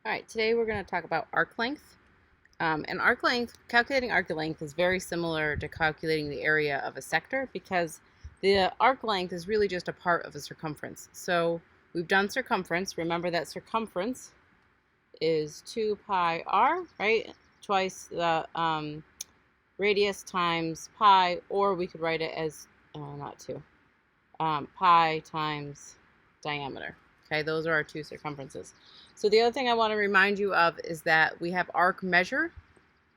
All right, today we're going to talk about arc length. And arc length, calculating arc length is very similar to calculating the area of a sector because the arc length is really just a part of a circumference. So we've done circumference. Remember that circumference is 2 pi r, right? Twice the radius times pi, or we could write it as, not 2, pi times diameter. Okay, those are our two circumferences. So the other thing I want to remind you of is that we have arc measure,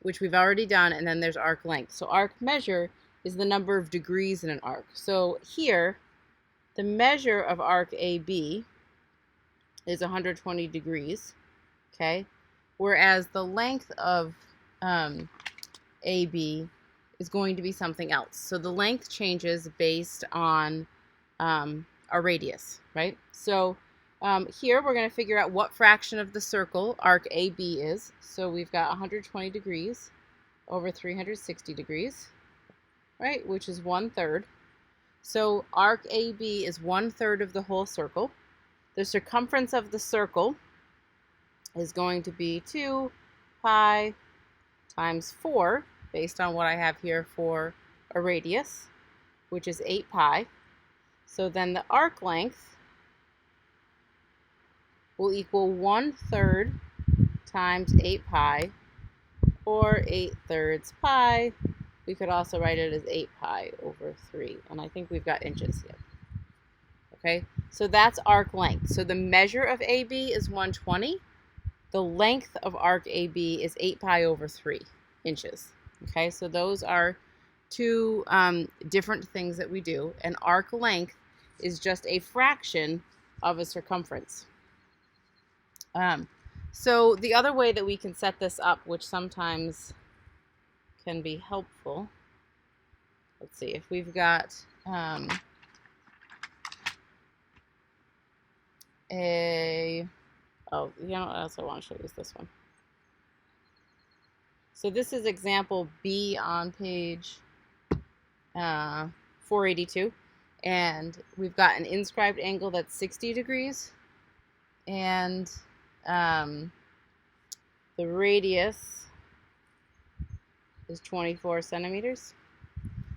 which we've already done, and then there's arc length. So arc measure is the number of degrees in an arc. So here, the measure of arc AB is 120 degrees, okay? Whereas the length of AB is going to be something else. So the length changes based on our radius, right? So here we're going to figure out what fraction of the circle arc AB is. So we've got 120 degrees over 360 degrees, right? Which is 1/3. So arc AB is 1/3 of the whole circle. The circumference of the circle is going to be 2 pi times 4, based on what I have here for a radius, which is 8 pi. So then the arc length will equal 1/3 times 8 pi, or 8/3 pi. We could also write it as 8 pi over 3, and I think we've got inches here. Okay, so that's arc length. So the measure of AB is 120. The length of arc AB is 8 pi over 3 inches. Okay, so those are two different things that we do, and arc length is just a fraction of a circumference. So the other way that we can set this up, which sometimes can be helpful, let's see, if we've got oh, you know what else I want to show you is this one. So this is example B on page 482, and we've got an inscribed angle that's 60 degrees, and the radius is 24 centimeters.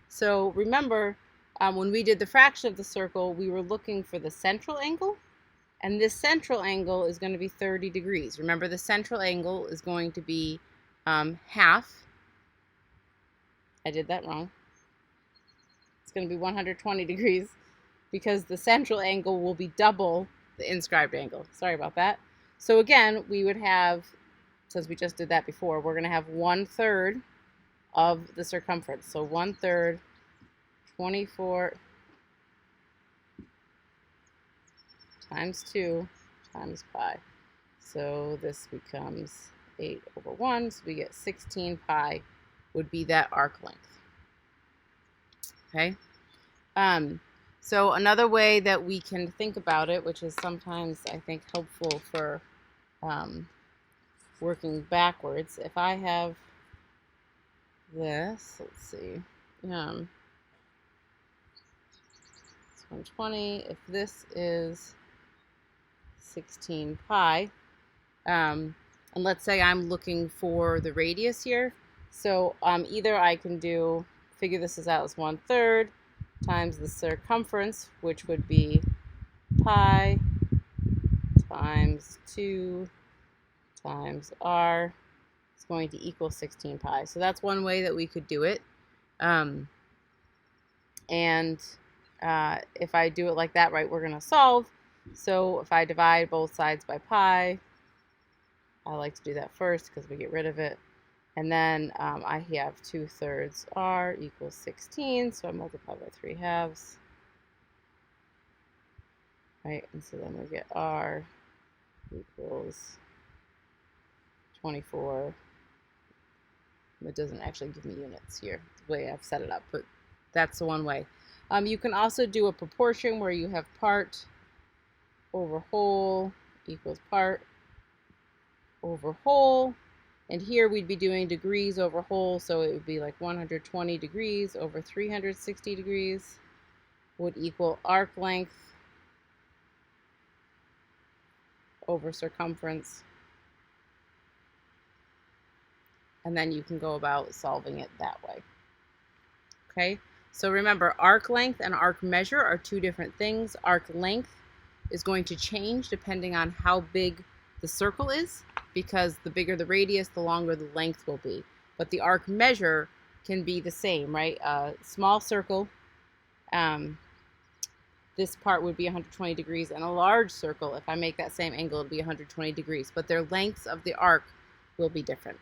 So remember, when we did the fraction of the circle, we were looking for the central angle, and this central angle is going to be 30 degrees. Remember, the central angle is going to be half. I did that wrong. It's going to be 120 degrees because the central angle will be double the inscribed angle. Sorry about that. So again, we would have, since we just did that before, we're going to have 1/3 of the circumference. So 1/3, 24 times 2 times pi. So this becomes 8 over 1, so we get 16 pi would be that arc length. Okay? So another way that we can think about it, which is sometimes I think helpful for working backwards, if I have this, let's see, it's 120, if this is 16 pi, and let's say I'm looking for the radius here, so either I can figure this out as 1/3 times the circumference, which would be pi times 2 times r, is going to equal 16 pi. So that's one way that we could do it. If I do it like that, right, we're going to solve. So if I divide both sides by pi, I like to do that first because we get rid of it. And then I have 2/3 r equals 16, so I multiply by 3/2. Right, and so then we get r equals 24. It doesn't actually give me units here, the way I've set it up, but that's the one way. You can also do a proportion where you have part over whole equals part over whole. And here we'd be doing degrees over whole, so it would be like 120 degrees over 360 degrees would equal arc length over circumference. and then you can go about solving it that way. Okay, so remember, arc length and arc measure are two different things. Arc length is going to change depending on how big the circle is, because the bigger the radius, the longer the length will be. But the arc measure can be the same, right? A small circle, this part would be 120 degrees, and a large circle, if I make that same angle, it'll be 120 degrees. But their lengths of the arc will be different.